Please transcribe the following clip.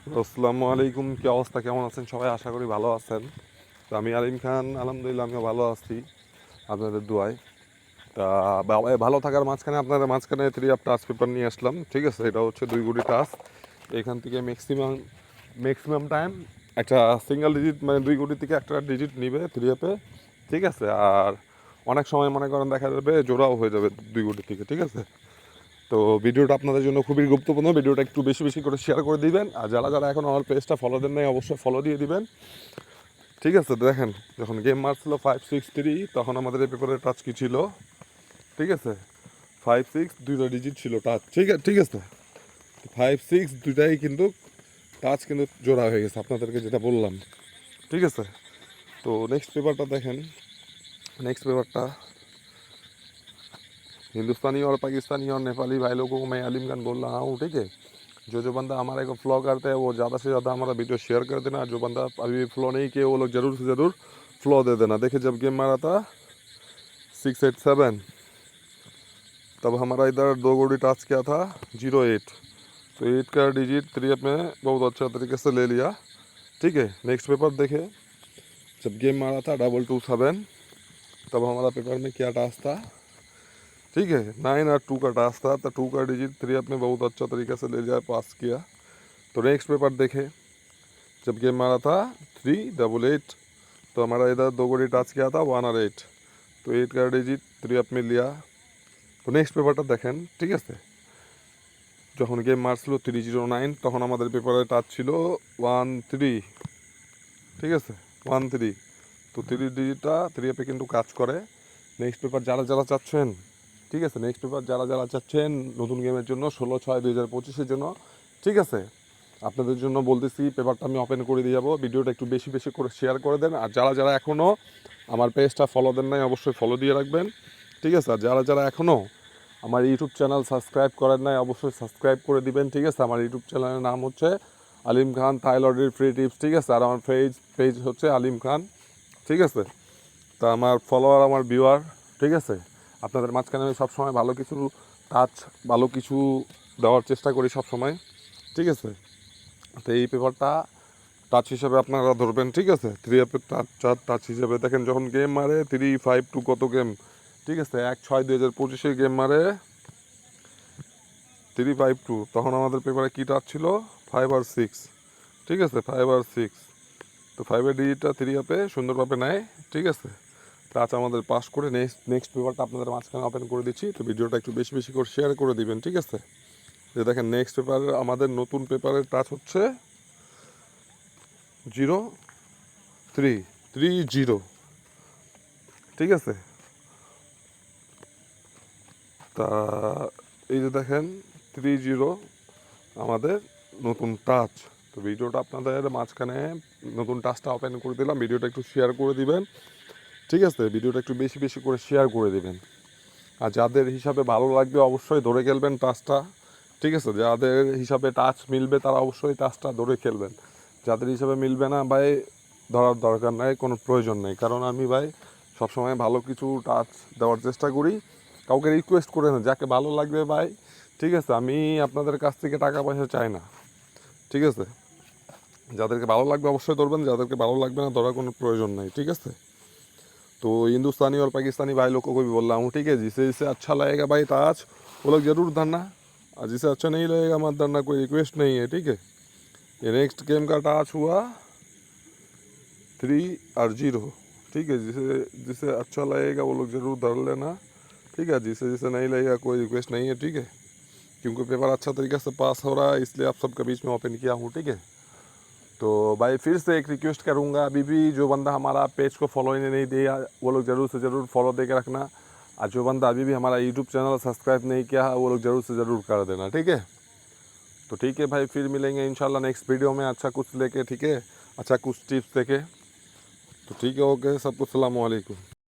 আসসালামু আলাইকুম, কি অবস্থা, কেমন আছেন সবাই? আশা করি ভালো আছেন। তো আমি আলিম খান, আলহামদুলিল্লাহ আমিও ভালো আছি আপনাদের দোয়ায়। তা ভালো থাকার মাঝখানে আপনাদের মাঝখানে 3 টাস্ক পেপার নিয়ে আসলাম। ঠিক আছে, এটা হচ্ছে 2 কোটি টাস্ক। এখান থেকে ম্যাক্সিমাম টাইম একটা সিঙ্গেল ডিজিট, মানে 2 কোটি থেকে একটা ডিজিট নিবে 3 অ্যাপে। ঠিক আছে, আর অনেক সময় মনে করেন দেখা যাবে জোড়াও হয়ে যাবে 2 কোটি থেকে। ঠিক আছে, তো ভিডিওটা আপনাদের জন্য খুবই গুরুত্বপূর্ণ। ভিডিওটা একটু বেশি বেশি করে শেয়ার করে দিবেন, আর যারা যারা এখন আমার পেজটা ফলো দেন নাই অবশ্যই ফলো দিয়ে দিবেন। ঠিক আছে, দেখেন যখন গেম মারছিল 563 তখন আমাদের এই পেপারের টাচ কি ছিল? ঠিক আছে, 5-6 দুইটা ডিজিট ছিল টাচ। ঠিক আছে, 5-6 দুইটাই কিন্তু টাচ কিন্তু জোড়া হয়ে গেছে আপনাদেরকে যেটা বললাম। ঠিক আছে, তো নেক্সট পেপারটা দেখেন। नेक्स्ट पेपरটা हिंदुस्तानी और पाकिस्तानी और नेपाली भाई लोगों को मैं अलीम खान बोल रहा हूँ। ठीक है, जो बंदा हमारे को फॉलो करते हैं वो ज़्यादा से ज़्यादा हमारा वीडियो शेयर कर देना। जो बंदा अभी भी फॉलो नहीं किए वो लोग ज़रूर से ज़रूर फॉलो दे देना। देखिए जब गेम मारा था 687 तब हमारा इधर 2 कोटी टच किया था 08। तो 8 का डिजिट 3 में बहुत अच्छा तरीके से ले लिया। ठीक है, नेक्स्ट पेपर देखे, जब गेम मारा था 227 तब हमारा पेपर में क्या टास्क था? ठीक है, 9 और 2 का टास्क था। तो 2 का डिजिट 3 में बहुत अच्छा तरीके से ले लिया, पास किया। तो नेक्स्ट पेपर देखे, जब गेम मारा था 388 तो हमारा इधर 2 कोटी टच किया था 1 और 8। तो 8 का डिजिट 3 में लिया। তো নেক্সট পেপারটা দেখেন। ঠিক আছে, যখন গেম মারছিল 309 তখন আমাদের পেপারে টাচ ছিল 13। ঠিক আছে, 13। তো 3 ডিজিটটা 3 কিন্তু কাজ করে। নেক্সট পেপার যারা যারা চাচ্ছেন, ঠিক আছে, নেক্সট পেপার যারা যারা চাচ্ছেন নতুন গেমের জন্য 16/6/2025 জন্য, ঠিক আছে, আপনাদের জন্য বলতেছি পেপারটা আমি ওপেন করে দিয়ে যাবো। ভিডিওটা একটু বেশি বেশি করে শেয়ার করে দেন, আর যারা যারা এখনও আমার পেজটা ফলো দেন নাই অবশ্যই ফলো দিয়ে রাখবেন। ঠিক আছে, আর যারা যারা এখনও আমার ইউটিউব চ্যানেল সাবস্ক্রাইব করেন নাই অবশ্যই সাবস্ক্রাইব করে দিবেন। ঠিক আছে, আমার ইউটিউব চ্যানেলের নাম হচ্ছে আলিম খান থাইলয়েডের ফ্রি টিপস। ঠিক আছে, আর আমার পেজ হচ্ছে আলিম খান। ঠিক আছে, তা আমার ফলোয়ার, আমার ভিউয়ার, ঠিক আছে, আপনাদের মাঝখানে আমি সবসময় ভালো কিছু টাচ, ভালো কিছু দেওয়ার চেষ্টা করি সবসময়। ঠিক আছে, তো এই পেপারটা টাচ হিসাবে আপনারা ধরবেন। ঠিক আছে, 3 টাচ টাচ হিসাবে দেখেন যখন গেম মারে 352 কত গেম। ঠিক আছে, 1/6/2025 গেম মারে 352 তখন আমাদের পেপারে কী টাচ ছিল? 5 আর 6। ঠিক আছে, 5 আর 6। তো 5-এর ডিজিটটা 3 সুন্দরভাবে নেয়। ঠিক আছে, টাচ আমাদের পাস করে নেক্সট পেপারটা আপনাদের মাঝখানে ওপেন করে দিচ্ছি। তো ভিডিওটা একটু বেশি বেশি করে শেয়ার করে দিবেন। ঠিক আছে, যে দেখেন নেক্সট পেপার, আমাদের নতুন পেপারের টাচ হচ্ছে 0330। ঠিক আছে, তা এই যে দেখেন 30 আমাদের নতুন টাচ। তো ভিডিওটা আপনাদের মাঝখানে নতুন টাচটা ওপেন করে দিলাম। ভিডিওটা একটু শেয়ার করে দিবেন। ঠিক আছে, ভিডিওটা একটু বেশি বেশি করে শেয়ার করে দিবেন। আর যাদের হিসাবে ভালো লাগবে অবশ্যই ধরে খেলবেন টাচটা। ঠিক আছে, যাদের হিসাবে টাচ মিলবে তারা অবশ্যই টাচটা ধরে খেলবেন। যাদের হিসাবে মিলবে না ভাই, ধরার দরকার নাই, কোনো প্রয়োজন নেই। কারণ আমি ভাই সবসময় ভালো কিছু টাচ দেওয়ার চেষ্টা করি, কাউকে রিকোয়েস্ট করে না, যাকে ভালো লাগবে ভাই। ঠিক আছে, আমি আপনাদের কাছ থেকে টাকা পয়সা চাই না। ঠিক আছে, যাদেরকে ভালো লাগবে অবশ্যই ধরবেন, যাদেরকে ভালো লাগবে না ধরার কোনো प्रयोजन नहीं। ठीक है, तो हिंदुस्तानी और पाकिस्तानी भाई लोगों को भी बोल रहा हूँ। ठीक है, जिसे जिसे अच्छा लगेगा भाई टाच वो लोग ज़रूर धरना, और जिसे अच्छा नहीं लगेगा मत धरना, कोई रिक्वेस्ट नहीं है। ठीक है, ये नेक्स्ट गेम का टाच हुआ 3 और 0। ठीक है, जिसे जिसे अच्छा लगेगा वो लोग ज़रूर धर लेना। ठीक है, जिसे जिसे नहीं लगेगा कोई रिक्वेस्ट नहीं है। ठीक है, क्योंकि पेपर अच्छा तरीके से पास हो रहा है इसलिए आप सबके बीच में ओपन किया हूँ। ठीक है, तो भाई फिर से एक रिक्वेस्ट करूँगा, अभी भी जो बंदा हमारा पेज को फॉलो नहीं दिया वो लोग ज़रूर से ज़रूर फॉलो दे के रखना। और जो बंदा अभी भी हमारा यूट्यूब चैनल सब्सक्राइब नहीं किया है वो लोग ज़रूर से ज़रूर कर देना। ठीक है, तो ठीक है भाई, फिर मिलेंगे इंशाल्लाह नेक्स्ट वीडियो में अच्छा कुछ लेके। ठीक है, अच्छा कुछ टिप्स देके। तो ठीक है, ओके, सबको सलाम वालेकुम।